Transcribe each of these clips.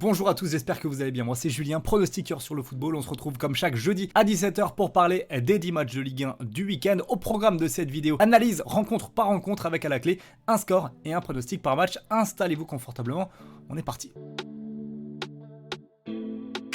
Bonjour à tous, j'espère que vous allez bien. Moi c'est Julien, pronostiqueur sur le football. On se retrouve comme chaque jeudi à 17h pour parler des 10 matchs de Ligue 1 du week-end. Au programme de cette vidéo, analyse rencontre par rencontre avec à la clé un score et un pronostic par match. Installez-vous confortablement, on est parti.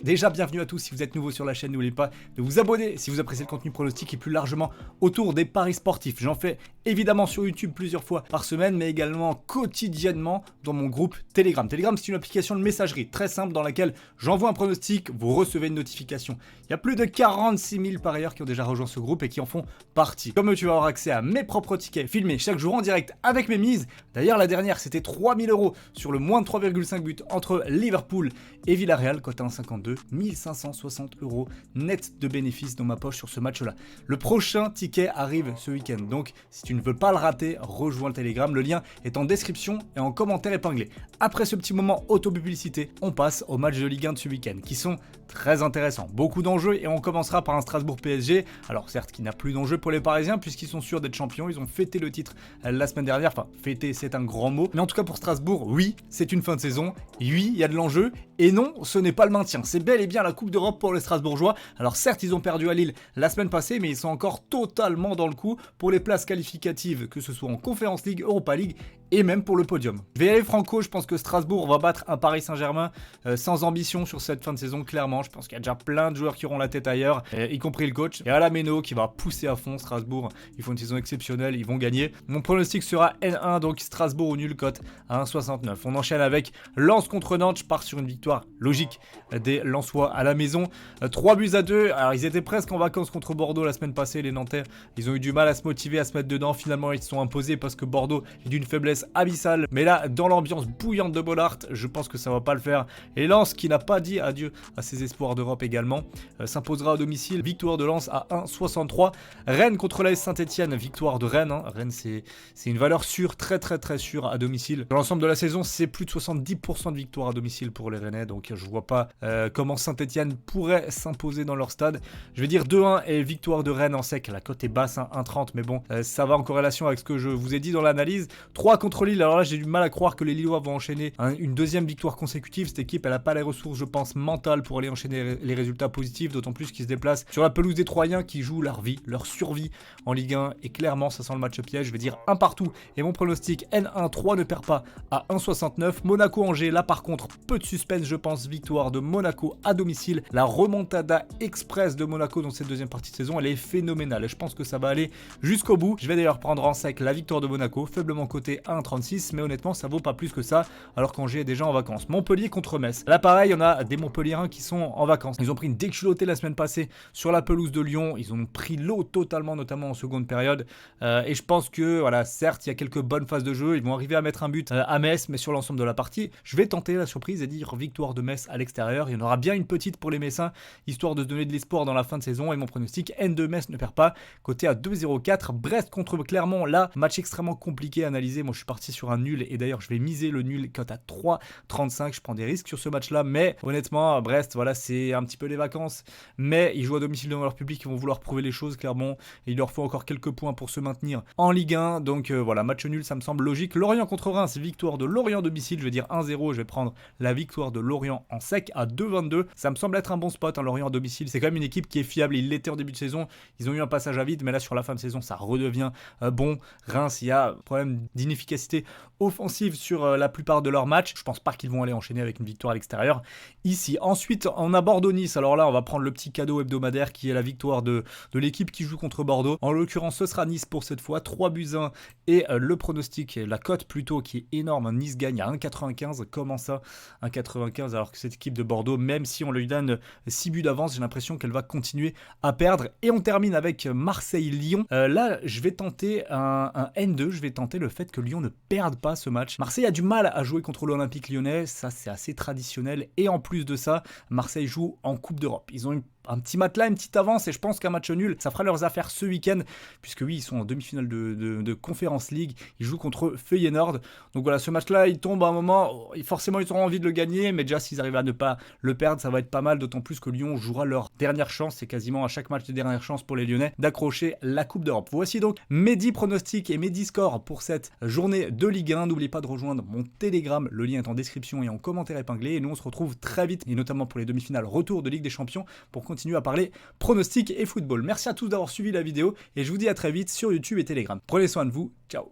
Déjà, bienvenue à tous, si vous êtes nouveau sur la chaîne, n'oubliez pas de vous abonner si vous appréciez le contenu pronostic et plus largement autour des paris sportifs. J'en fais évidemment sur YouTube plusieurs fois par semaine, mais également quotidiennement dans mon groupe Telegram. Telegram, c'est une application de messagerie très simple dans laquelle j'envoie un pronostic, vous recevez une notification. Il y a plus de 46 000 parieurs qui ont déjà rejoint ce groupe et qui en font partie. Comme eux, tu vas avoir accès à mes propres tickets filmés chaque jour en direct avec mes mises. D'ailleurs, la dernière, c'était 3 000 € sur le moins de 3,5 buts entre Liverpool et Villarreal, cote à 1,52. 1560 € net de bénéfices dans ma poche sur ce match-là. Le prochain ticket arrive ce week-end, donc si tu ne veux pas le rater, rejoins le Telegram. Le lien est en description et en commentaire épinglé. Après ce petit moment auto-publicité, on passe aux matchs de Ligue 1 de ce week-end qui sont très intéressants. Beaucoup d'enjeux et on commencera par un Strasbourg PSG. Alors certes, qui n'a plus d'enjeux pour les Parisiens puisqu'ils sont sûrs d'être champions. Ils ont fêté le titre la semaine dernière. Enfin, fêter, c'est un grand mot. Mais en tout cas pour Strasbourg, oui, c'est une fin de saison. Oui, il y a de l'enjeu. Et non, ce n'est pas le maintien. C'est bel et bien la Coupe d'Europe pour les Strasbourgeois. Alors certes, ils ont perdu à Lille la semaine passée, mais ils sont encore totalement dans le coup pour les places qualificatives, que ce soit en Conference League, Europa League et même pour le podium. Je vais y aller franco, je pense que Strasbourg va battre un Paris Saint-Germain sans ambition sur cette fin de saison, clairement. Je pense qu'il y a déjà plein de joueurs qui auront la tête ailleurs, y compris le coach. Et Alameno qui va pousser à fond Strasbourg. Ils font une saison exceptionnelle, ils vont gagner. Mon pronostic sera N1, donc Strasbourg au nul, cote à 1,69. On enchaîne avec Lens contre Nantes. Je pars sur une victoire logique des Lensois à la maison. 3-2. Alors ils étaient presque en vacances contre Bordeaux la semaine passée, les Nantais. Ils ont eu du mal à se motiver, à se mettre dedans. Finalement, ils se sont imposés parce que Bordeaux est d'une faiblesse abyssale. Mais là, dans l'ambiance bouillante de Bollaert, je pense que ça va pas le faire. Et Lens, qui n'a pas dit adieu à ses espoirs d'Europe également, s'imposera à domicile. Victoire de Lens à 1,63. Rennes contre l'AS Saint-Etienne. Victoire de Rennes. Rennes, c'est une valeur sûre, très sûre à domicile. Dans l'ensemble de la saison, c'est plus de 70% de victoire à domicile pour les Rennais. Donc je vois pas comment Saint-Etienne pourrait s'imposer dans leur stade. Je vais dire 2-1 et victoire de Rennes en sec. La cote est basse, 1,30, mais bon, ça va en corrélation avec ce que je vous ai dit dans l'analyse. 3 contre Lille. Alors là, j'ai du mal à croire que les Lillois vont enchaîner une deuxième victoire consécutive. Cette équipe, elle n'a pas les ressources, je pense, mentales pour aller enchaîner les résultats positifs, d'autant plus qu'ils se déplacent sur la pelouse des Troyens qui jouent leur vie, leur survie en Ligue 1. Et clairement, ça sent le match piège. Je vais dire 1 partout. Et mon pronostic N1, 3 ne perd pas à 1,69. Monaco-Angers, là par contre, peu de suspense, je pense. Victoire de Monaco à domicile. La remontada express de Monaco dans cette deuxième partie de saison, elle est phénoménale. Et je pense que ça va aller jusqu'au bout. Je vais d'ailleurs prendre en sec la victoire de Monaco, faiblement cotée à 1,36, mais honnêtement, ça vaut pas plus que ça, alors qu'Angers est déjà en vacances. Montpellier contre Metz. Là, pareil, on a des Montpelliérains qui sont en vacances. Ils ont pris une déculottée la semaine passée sur la pelouse de Lyon. Ils ont pris l'eau totalement, notamment en seconde période. Et je pense que, voilà, certes, il y a quelques bonnes phases de jeu. Ils vont arriver à mettre un but à Metz, mais sur l'ensemble de la partie, je vais tenter la surprise et dire victoire de Metz à l'extérieur. Il y en aura bien une petite pour les Messins, histoire de se donner de l'espoir dans la fin de saison. Et mon pronostic, N2 Metz ne perd pas, côté à 2,04. Brest contre Clermont, là, match extrêmement compliqué à analyser. Moi, je suis parti sur un nul et d'ailleurs, je vais miser le nul, cote à 3,35. Je prends des risques sur ce match-là, mais honnêtement, Brest, voilà, c'est un petit peu les vacances. Mais ils jouent à domicile dans leur public, ils vont vouloir prouver les choses, Clermont. Et il leur faut encore quelques points pour se maintenir en Ligue 1. Donc voilà, match nul, ça me semble logique. Lorient contre Reims, victoire de Lorient domicile. Je vais dire 1-0. Je vais prendre la victoire de Lorient en sec à 2,22. Ça me semble être un bon spot, Lorient à domicile. C'est quand même une équipe qui est fiable. Ils l'étaient en début de saison. Ils ont eu un passage à vide, mais là, sur la fin de saison, ça redevient bon. Reims, il y a un problème d'inefficacité offensive sur la plupart de leurs matchs. Je pense pas qu'ils vont aller enchaîner avec une victoire à l'extérieur ici. Ensuite, on a Bordeaux-Nice. Alors là, on va prendre le petit cadeau hebdomadaire qui est la victoire de l'équipe qui joue contre Bordeaux. En l'occurrence, ce sera Nice pour cette fois. 3-1 et le pronostic, la cote plutôt qui est énorme. Nice gagne à 1,95. Comment ça 1,95 alors que cette équipe de Bordeaux, même si on lui donne 6 buts d'avance, j'ai l'impression qu'elle va continuer à perdre. Et on termine avec Marseille-Lyon. Là, je vais tenter un N2. Je vais tenter le fait que Lyon ne perde pas ce match. Marseille a du mal à jouer contre l'Olympique Lyonnais. Ça, c'est assez traditionnel. Et en plus de ça, Marseille joue en Coupe d'Europe. Ils ont une un petit matelas, une petite avance, et je pense qu'un match nul, ça fera leurs affaires ce week-end, puisque oui, ils sont en demi-finale de Conference League, ils jouent contre Feyenoord. Donc voilà, ce match-là, il tombe à un moment, forcément ils auront envie de le gagner, mais déjà s'ils arrivent à ne pas le perdre, ça va être pas mal, d'autant plus que Lyon jouera leur dernière chance, c'est quasiment à chaque match de dernière chance pour les Lyonnais, d'accrocher la Coupe d'Europe. Voici donc mes 10 pronostics et mes 10 scores pour cette journée de Ligue 1. N'oubliez pas de rejoindre mon Telegram, le lien est en description et en commentaire épinglé, et nous on se retrouve très vite, et notamment pour les demi-finales retour de Ligue des Champions, pour continuer à parler pronostics et football. Merci à tous d'avoir suivi la vidéo, et je vous dis à très vite sur YouTube et Telegram. Prenez soin de vous, ciao.